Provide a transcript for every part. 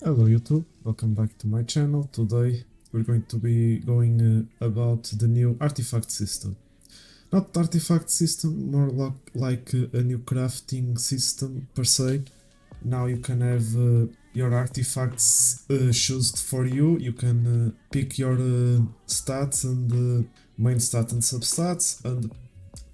Hello YouTube, welcome back to my channel. Today we're going to be going about the new artifact system. Not artifact system, more like a new crafting system per se. Now you can have your artifacts chosen for you. You can pick your stats and main stats and substats and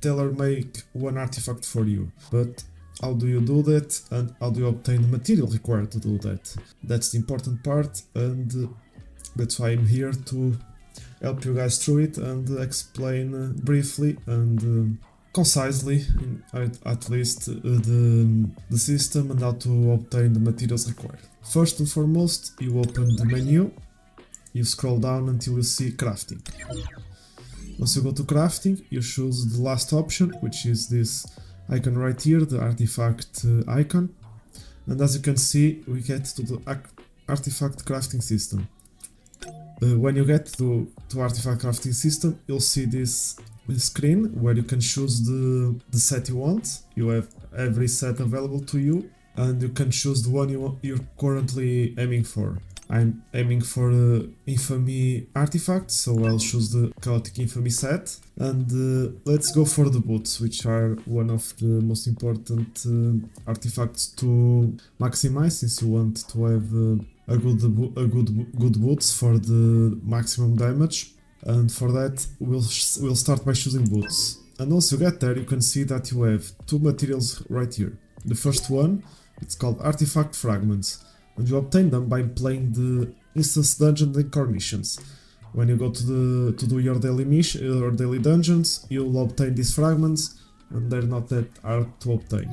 tailor make one artifact for you. But how do you do that, and how do you obtain the material required to do that? That's the important part, and that's why I'm here to help you guys through it and explain briefly and concisely, at least, the system and how to obtain the materials required. First and foremost, you open the menu, you scroll down until you see crafting. Once you go to crafting, you choose the last option, which is this icon right here, the artifact icon. And as you can see, we get to the artifact crafting system. When you get to artifact crafting system, you'll see this screen where you can choose the set you want. You have every set available to you, and you can choose the one you're currently aiming for. I'm aiming for Infamy artifact, so I'll choose the Chaotic Infamy set. And let's go for the boots, which are one of the most important artifacts to maximize, since you want to have good boots for the maximum damage. And for that, we'll start by choosing boots. And once you get there, you can see that you have two materials right here. The first one, it's called Artifact Fragments, and you obtain them by playing the instance dungeon and core missions. When you go to do your daily mission or daily dungeons, you'll obtain these fragments, and they're not that hard to obtain.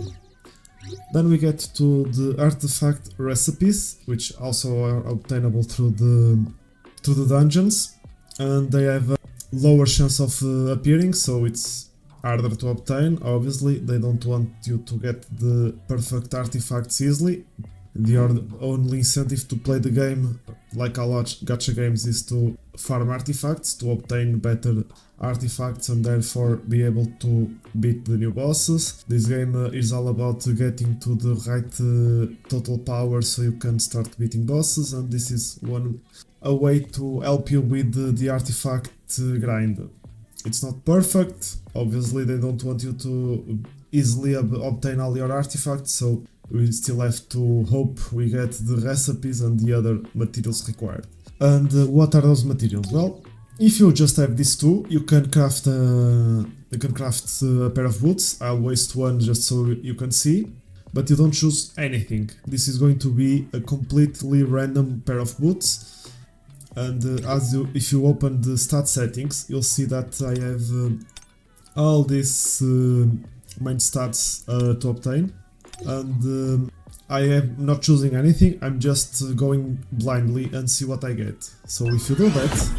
Then we get to the artifact recipes, which also are obtainable through the dungeons, and they have a lower chance of appearing, so it's harder to obtain. Obviously, they don't want you to get the perfect artifacts easily. The only incentive to play the game, like a lot gacha games, is to farm artifacts, to obtain better artifacts and therefore be able to beat the new bosses. This game is all about getting to the right total power so you can start beating bosses, and this is a way to help you with the artifact grind. It's not perfect, obviously they don't want you to easily obtain all your artifacts, so we still have to hope we get the recipes and the other materials required. And what are those materials? Well, if you just have these two, you can craft a pair of boots. I'll waste one just so you can see, but you don't choose anything. This is going to be a completely random pair of boots. And if you open the stat settings, you'll see that I have all these main stats to obtain. And I am not choosing anything, I'm just going blindly and see what I get. So if you do that,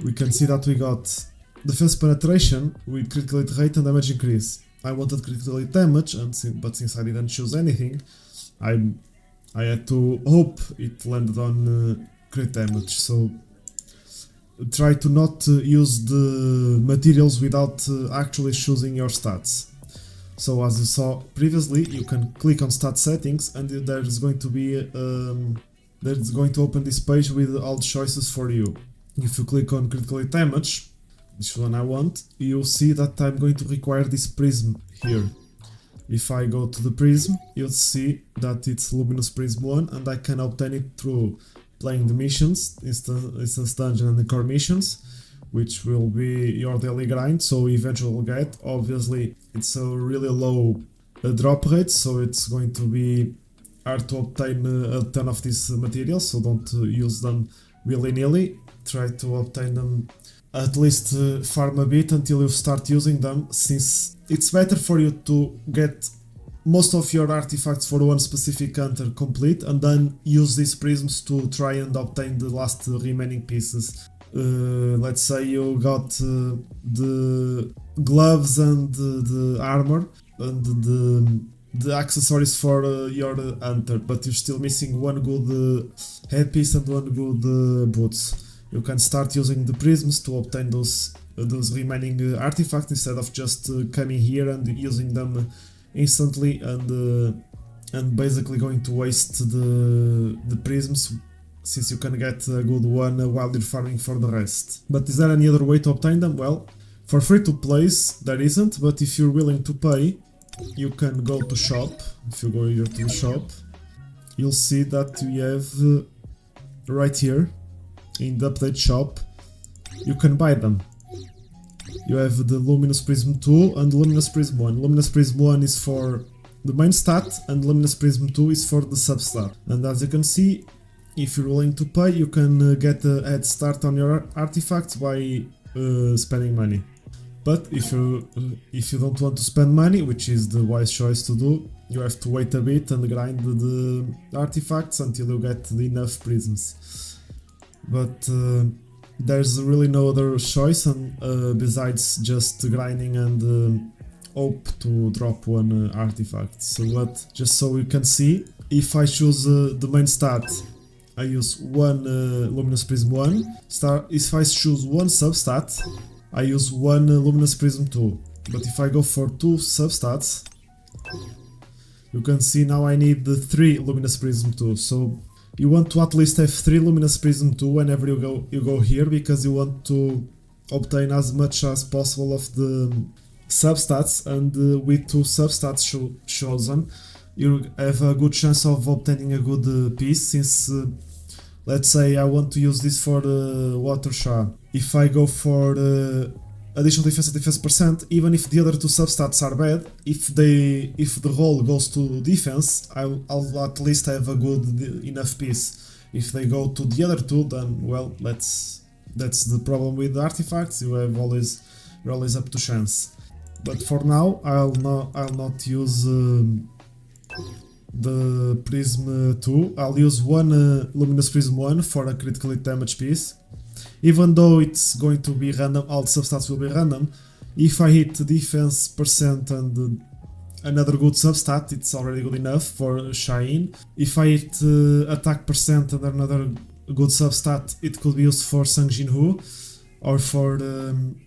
we can see that we got defense penetration with critical hit rate and damage increase. I wanted critical hit damage, but since I didn't choose anything, I had to hope it landed on crit damage. So try to not use the materials without actually choosing your stats. So as you saw previously, you can click on stat settings and there's going to open this page with all the choices for you. If you click on critical hit damage, which one I want, you'll see that I'm going to require this prism here. If I go to the prism, you'll see that it's luminous prism 1, and I can obtain it through playing the missions, instance dungeon and the core missions, which will be your daily grind, so eventually you'll get. Obviously, it's a really low drop rate, so it's going to be hard to obtain a ton of these materials, so don't use them willy-nilly. Try to obtain them, at least farm a bit until you start using them, since it's better for you to get most of your artifacts for one specific hunter complete, and then use these prisms to try and obtain the last remaining pieces. Let's say you got the gloves and the armor and the accessories for your hunter, but you're still missing one good headpiece and one good boots. You can start using the prisms to obtain those remaining artifacts instead of just coming here and using them instantly and and basically going to waste the prisms, since you can get a good one while you're farming for the rest. But is there any other way to obtain them? Well, for free to place there isn't, but if you're willing to pay, you can go to shop. If you go here to the shop, you'll see that we have right here in the update shop, you can buy them. You have the luminous prism 2 and luminous prism 1. Luminous prism 1 is for the main stat and luminous prism 2 is for the substat. And as you can see, if you're willing to pay, you can get a head start on your artifacts by spending money. But if you don't want to spend money, which is the wise choice to do, you have to wait a bit and grind the artifacts until you get enough prisms. But there's really no other choice besides just grinding and hope to drop one artifact. So just so you can see, if I choose the main stat, I use one luminous prism 1. If I choose one substat, I use one luminous prism 2. But if I go for 2 substats, you can see now I need the 3 luminous prism 2. So you want to at least have 3 luminous prism 2 whenever you go here, because you want to obtain as much as possible of the substats, and with 2 substats chosen, you have a good chance of obtaining a good piece, since let's say I want to use this for water shard. If I go for additional defense and defense percent, even if the other 2 substats are bad, if the roll goes to defense, I'll at least have a good enough piece. If they go to the other 2, then well, that's the problem with the artifacts. You're always up to chance. But for now, I'll not use the prism 2. I'll use one luminous prism 1 for a critically damaged piece. Even though it's going to be random, all the substats will be random. If I hit defense percent and another good substat, it's already good enough for Shine. If I hit attack percent and another good substat, it could be used for Sang Jinhu or for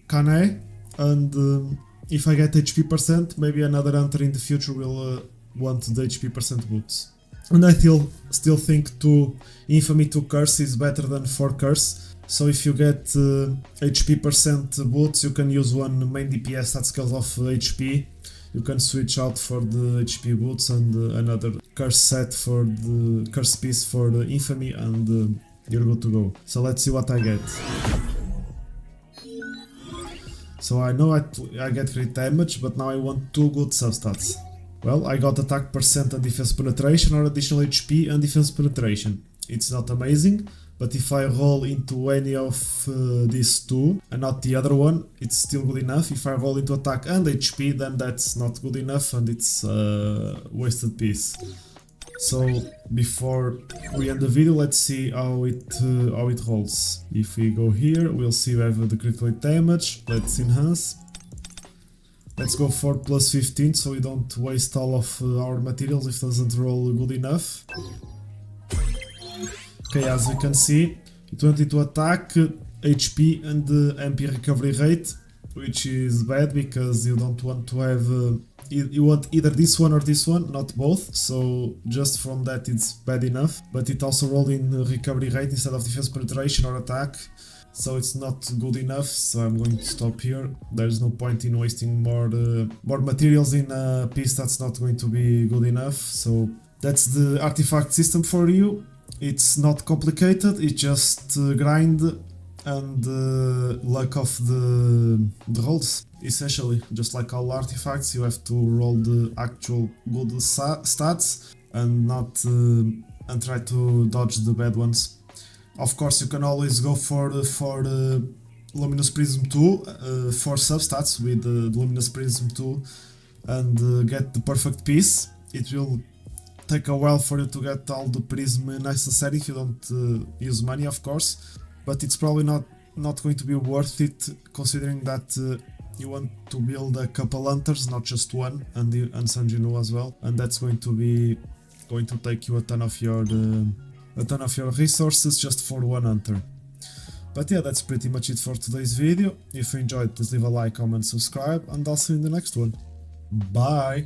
Kane. And if I get HP percent, maybe another hunter in the future will want the HP percent boots. And I still think 2 Infamy 2 Curse is better than 4 Curse. So if you get HP percent boots, you can use one main DPS that scales off HP. You can switch out for the HP boots and another curse set for the curse piece for the Infamy, and you're good to go. So let's see what I get. So I know I get crit damage, but now I want 2 good substats. Well, I got attack percent and defense penetration, or additional HP and defense penetration. It's not amazing, but if I roll into any of these 2 and not the other one, it's still good enough. If I roll into attack and HP, then that's not good enough and it's a wasted piece. So before we end the video, let's see how it rolls. If we go here, we'll see we have the critical damage. Let's enhance. Let's go for plus 15, so we don't waste all of our materials if it doesn't roll good enough. Okay, as you can see, it went into attack, HP and MP recovery rate, which is bad because you don't want to have... you want either this one or this one, not both, so just from that it's bad enough. But it also rolled in recovery rate instead of defense penetration or attack, so it's not good enough, so I'm going to stop here. There's no point in wasting more materials in a piece that's not going to be good enough. So that's the artifact system for you. It's not complicated, it's just grind and luck of the rolls. Essentially, just like all artifacts, you have to roll the actual good stats and not and try to dodge the bad ones. Of course, you can always go for Luminous Prism 2 for substats with the Luminous Prism 2 and get the perfect piece. It will take a while for you to get all the prism necessary if you don't use money, of course, but it's probably not going to be worth it, considering that you want to build a couple hunters, not just one, and Sanjinu as well, and that's going to take you a ton of your resources just for one hunter. But yeah, that's pretty much it for today's video. If you enjoyed, please leave a like, comment, subscribe, and I'll see you in the next one. Bye!